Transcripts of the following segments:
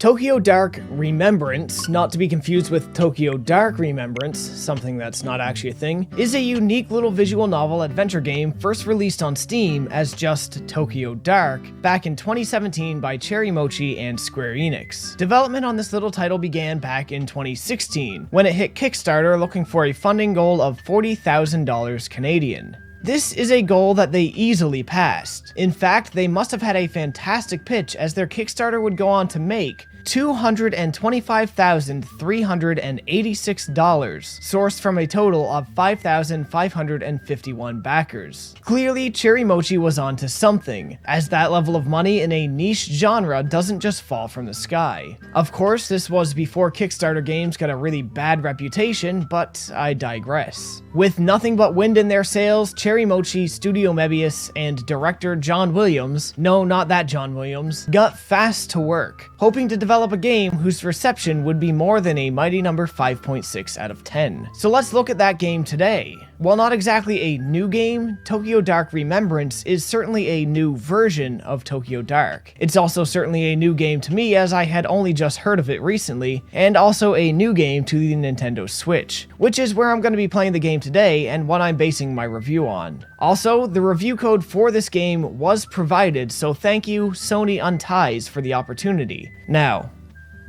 Tokyo Dark Remembrance, not to be confused with Tokyo Dark Remembrance, something that's not actually a thing, is a unique little visual novel adventure game first released on Steam as just Tokyo Dark back in 2017 by Cherry Mochi and Square Enix. Development on this little title began back in 2016, when it hit Kickstarter looking for a funding goal of $40,000 Canadian. This is a goal that they easily passed. In fact, they must have had a fantastic pitch, as their Kickstarter would go on to make $225,386, sourced from a total of 5,551 backers. Clearly, Cherry Mochi was onto something, as that level of money in a niche genre doesn't just fall from the sky. Of course, this was before Kickstarter games got a really bad reputation, but I digress. With nothing but wind in their sails, Cherry Mochi, Studio Mebius, and director John Williams, no, not that John Williams, got fast to work, hoping to develop a game whose reception would be more than a mighty number 5.6 out of 10. So let's look at that game today. While not exactly a new game, Tokyo Dark Remembrance is certainly a new version of Tokyo Dark. It's also certainly a new game to me, as I had only just heard of it recently, and also a new game to the Nintendo Switch, which is where I'm going to be playing the game today and what I'm basing my review on. Also, the review code for this game was provided, so thank you Sony Unties for the opportunity. Now,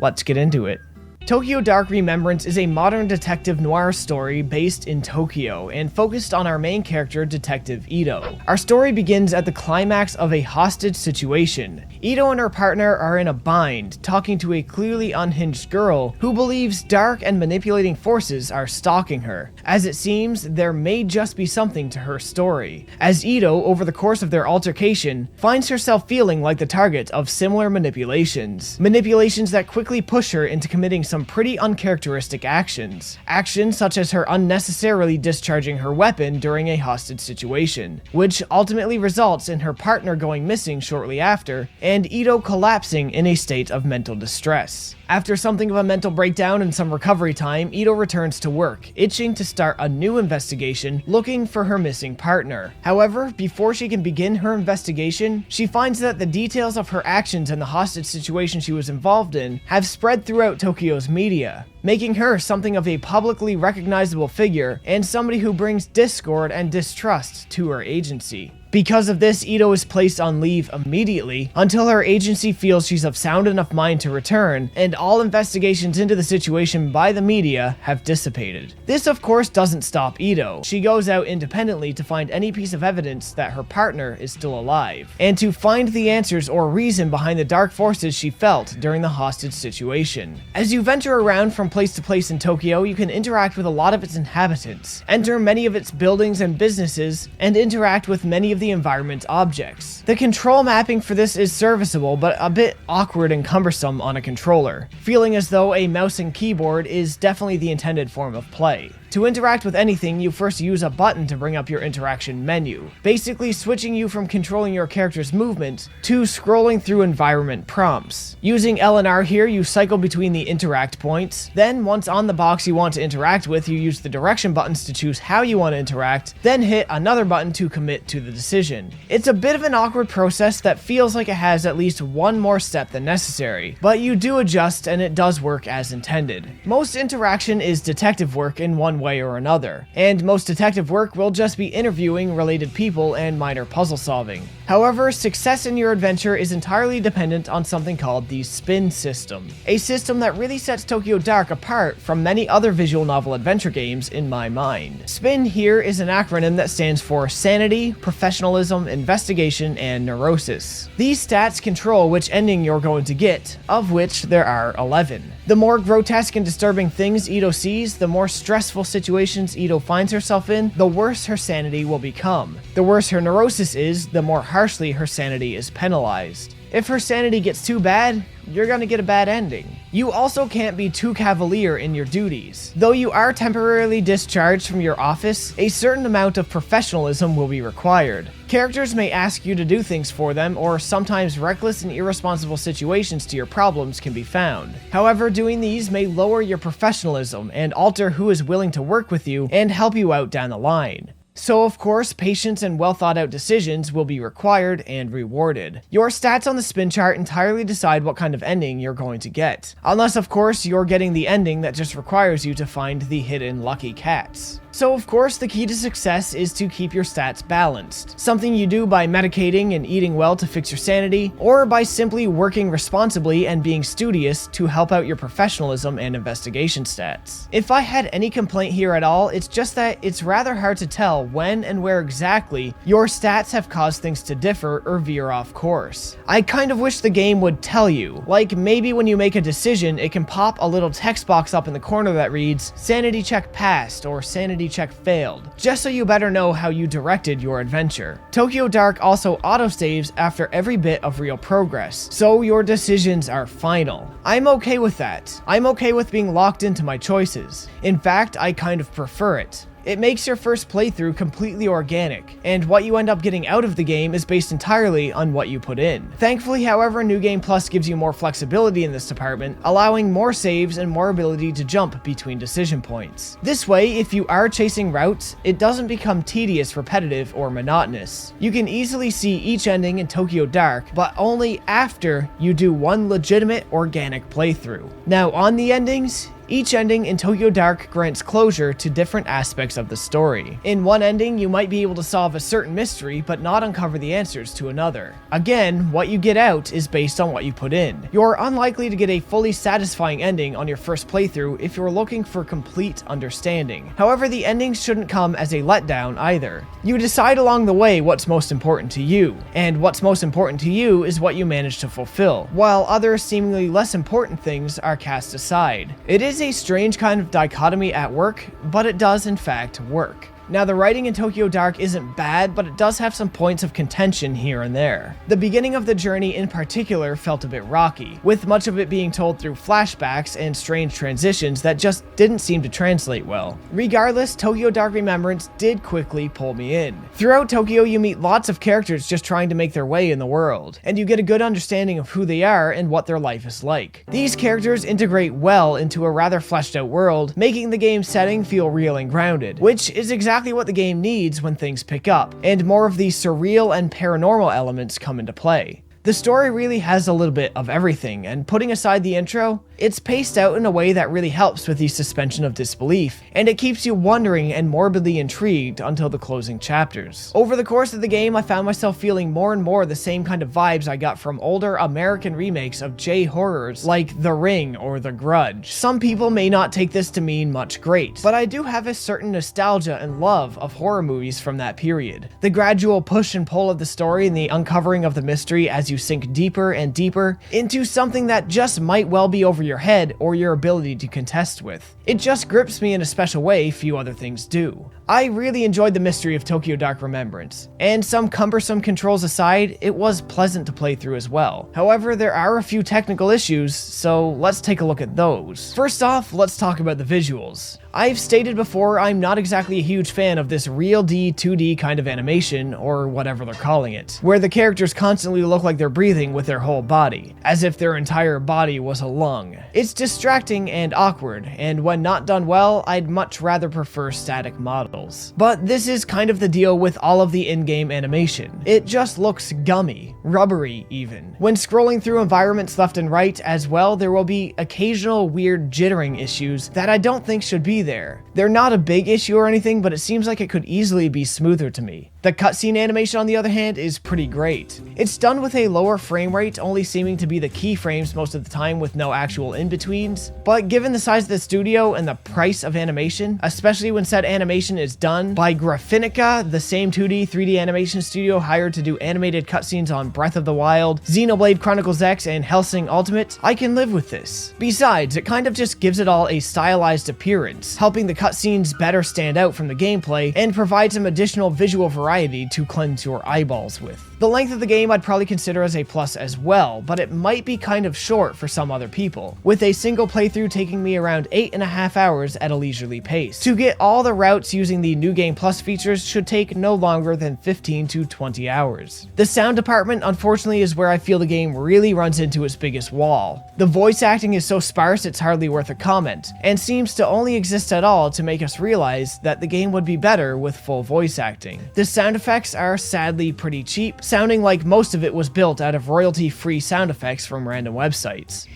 let's get into it. Tokyo Dark Remembrance is a modern detective noir story based in Tokyo and focused on our main character, Detective Ito. Our story begins at the climax of a hostage situation. Ito and her partner are in a bind, talking to a clearly unhinged girl who believes dark and manipulating forces are stalking her. As it seems, there may just be something to her story, as Ito, over the course of their altercation, finds herself feeling like the target of similar manipulations. Manipulations that quickly push her into committing some pretty uncharacteristic actions. Actions such as her unnecessarily discharging her weapon during a hostage situation, which ultimately results in her partner going missing shortly after, and Ito collapsing in a state of mental distress. After something of a mental breakdown and some recovery time, Ito returns to work, itching to start a new investigation looking for her missing partner. However, before she can begin her investigation, she finds that the details of her actions and the hostage situation she was involved in have spread throughout Tokyo's media, making her something of a publicly recognizable figure and somebody who brings discord and distrust to her agency. Because of this, Ito is placed on leave immediately until her agency feels she's of sound enough mind to return, and all investigations into the situation by the media have dissipated. This of course doesn't stop Ito. She goes out independently to find any piece of evidence that her partner is still alive, and to find the answers or reason behind the dark forces she felt during the hostage situation. As you venture around from place to place in Tokyo, you can interact with a lot of its inhabitants, enter many of its buildings and businesses, and interact with many of the environment objects. The control mapping for this is serviceable, but a bit awkward and cumbersome on a controller, feeling as though a mouse and keyboard is definitely the intended form of play. To interact with anything, you first use a button to bring up your interaction menu, basically switching you from controlling your character's movement to scrolling through environment prompts. Using L and R here, you cycle between the interact points. Then, once on the box you want to interact with, you use the direction buttons to choose how you want to interact, then hit another button to commit to the decision. It's a bit of an awkward process that feels like it has at least one more step than necessary, but you do adjust and it does work as intended. Most interaction is detective work in one way or another, and most detective work will just be interviewing related people and minor puzzle solving. However, success in your adventure is entirely dependent on something called the Spin system, a system that really sets Tokyo Dark apart from many other visual novel adventure games in my mind. Spin here is an acronym that stands for Sanity, Professionalism, Investigation, and Neurosis. These stats control which ending you're going to get, of which there are 11. The more grotesque and disturbing things Ito sees, the more stressful situations Ito finds herself in, the worse her sanity will become. The worse her neurosis is, the more harshly her sanity is penalized. If her sanity gets too bad, you're gonna get a bad ending. You also can't be too cavalier in your duties. Though you are temporarily discharged from your office, a certain amount of professionalism will be required. Characters may ask you to do things for them, or sometimes reckless and irresponsible situations to your problems can be found. However, doing these may lower your professionalism and alter who is willing to work with you and help you out down the line. So of course, patience and well thought out decisions will be required and rewarded. Your stats on the spin chart entirely decide what kind of ending you're going to get. Unless of course you're getting the ending that just requires you to find the hidden lucky cats. So of course, the key to success is to keep your stats balanced. Something you do by medicating and eating well to fix your sanity, or by simply working responsibly and being studious to help out your professionalism and investigation stats. If I had any complaint here at all, it's just that it's rather hard to tell when and where exactly your stats have caused things to differ or veer off course. I kind of wish the game would tell you, like maybe when you make a decision, it can pop a little text box up in the corner that reads, sanity check passed or sanity check failed, just so you better know how you directed your adventure. Tokyo Dark also autosaves after every bit of real progress, so your decisions are final. I'm okay with that. I'm okay with being locked into my choices. In fact, I kind of prefer it. It makes your first playthrough completely organic, and what you end up getting out of the game is based entirely on what you put in. Thankfully, however, New Game Plus gives you more flexibility in this department, allowing more saves and more ability to jump between decision points. This way, if you are chasing routes, it doesn't become tedious, repetitive, or monotonous. You can easily see each ending in Tokyo Dark, but only after you do one legitimate organic playthrough. Now, on the endings, each ending in Tokyo Dark grants closure to different aspects of the story. In one ending, you might be able to solve a certain mystery, but not uncover the answers to another. Again, what you get out is based on what you put in. You're unlikely to get a fully satisfying ending on your first playthrough if you're looking for complete understanding. However, the endings shouldn't come as a letdown either. You decide along the way what's most important to you, and what's most important to you is what you manage to fulfill, while other seemingly less important things are cast aside. It is a strange kind of dichotomy at work, but it does in fact work. Now, the writing in Tokyo Dark isn't bad, but it does have some points of contention here and there. The beginning of the journey in particular felt a bit rocky, with much of it being told through flashbacks and strange transitions that just didn't seem to translate well. Regardless, Tokyo Dark Remembrance did quickly pull me in. Throughout Tokyo, you meet lots of characters just trying to make their way in the world, and you get a good understanding of who they are and what their life is like. These characters integrate well into a rather fleshed out world, making the game's setting feel real and grounded, which is exactly what the game needs when things pick up, and more of the surreal and paranormal elements come into play. The story really has a little bit of everything, and putting aside the intro, it's paced out in a way that really helps with the suspension of disbelief, and it keeps you wondering and morbidly intrigued until the closing chapters. Over the course of the game, I found myself feeling more and more the same kind of vibes I got from older American remakes of J-horrors like The Ring or The Grudge. Some people may not take this to mean much great, but I do have a certain nostalgia and love of horror movies from that period. The gradual push and pull of the story and the uncovering of the mystery as you sink deeper and deeper into something that just might well be over your head or your ability to contest with. It just grips me in a special way few other things do. I really enjoyed the mystery of Tokyo Dark Remembrance, and some cumbersome controls aside, it was pleasant to play through as well. However, there are a few technical issues, so let's take a look at those. First off, let's talk about the visuals. I've stated before, I'm not exactly a huge fan of this real 2D kind of animation, or whatever they're calling it, where the characters constantly look like they're breathing with their whole body, as if their entire body was a lung. It's distracting and awkward, and when not done well, I'd much rather prefer static models. But this is kind of the deal with all of the in-game animation. It just looks gummy, rubbery even. When scrolling through environments left and right as well, there will be occasional weird jittering issues that I don't think should be there. They're not a big issue or anything, but it seems like it could easily be smoother to me. The cutscene animation, on the other hand, is pretty great. It's done with a lower frame rate, only seeming to be the keyframes most of the time with no actual in-betweens, but given the size of the studio and the price of animation, especially when said animation is done by Graphinica, the same 2D, 3D animation studio hired to do animated cutscenes on Breath of the Wild, Xenoblade Chronicles X, and Hellsing Ultimate, I can live with this. Besides, it kind of just gives it all a stylized appearance, helping the cutscenes better stand out from the gameplay and provide some additional visual variety to cleanse your eyeballs with. The length of the game I'd probably consider as a plus as well, but it might be kind of short for some other people, with a single playthrough taking me around 8.5 hours at a leisurely pace. To get all the routes using the New Game Plus features should take no longer than 15 to 20 hours. The sound department unfortunately is where I feel the game really runs into its biggest wall. The voice acting is so sparse it's hardly worth a comment, and seems to only exist at all to make us realize that the game would be better with full voice acting. The sound effects are sadly pretty cheap, sounding like most of it was built out of royalty-free sound effects from random websites.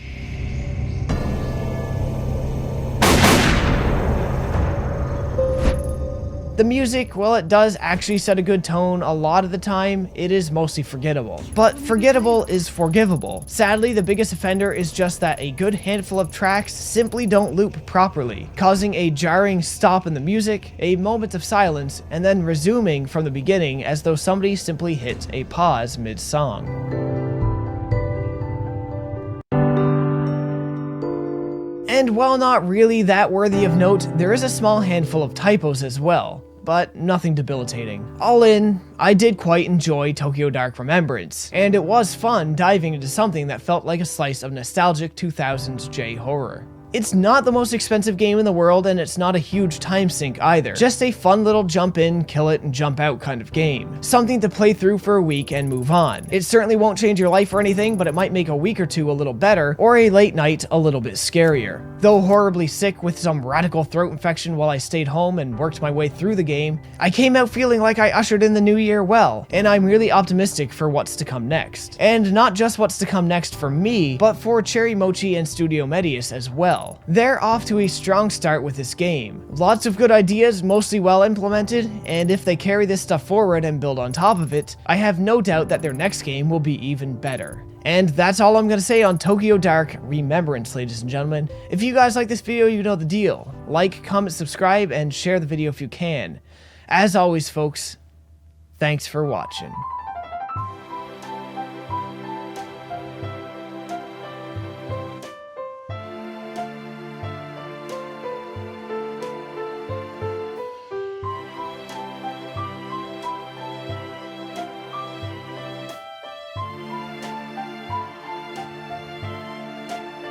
The music, while it does actually set a good tone a lot of the time, it is mostly forgettable. But forgettable is forgivable. Sadly, the biggest offender is just that a good handful of tracks simply don't loop properly, causing a jarring stop in the music, a moment of silence, and then resuming from the beginning as though somebody simply hit a pause mid-song. And while not really that worthy of note, there is a small handful of typos as well, but nothing debilitating. All in, I did quite enjoy Tokyo Dark Remembrance, and it was fun diving into something that felt like a slice of nostalgic 2000s J-horror. It's not the most expensive game in the world, and it's not a huge time sink either. Just a fun little jump in, kill it, and jump out kind of game. Something to play through for a week and move on. It certainly won't change your life or anything, but it might make a week or two a little better, or a late night a little bit scarier. Though horribly sick with some radical throat infection while I stayed home and worked my way through the game, I came out feeling like I ushered in the new year well, and I'm really optimistic for what's to come next. And not just what's to come next for me, but for Cherry Mochi and Studio Medius as well. They're off to a strong start with this game. Lots of good ideas, mostly well implemented, and if they carry this stuff forward and build on top of it, I have no doubt that their next game will be even better. And that's all I'm going to say on Tokyo Dark Remembrance, ladies and gentlemen. If you guys like this video, you know the deal. Like, comment, subscribe, and share the video if you can. As always, folks, thanks for watching.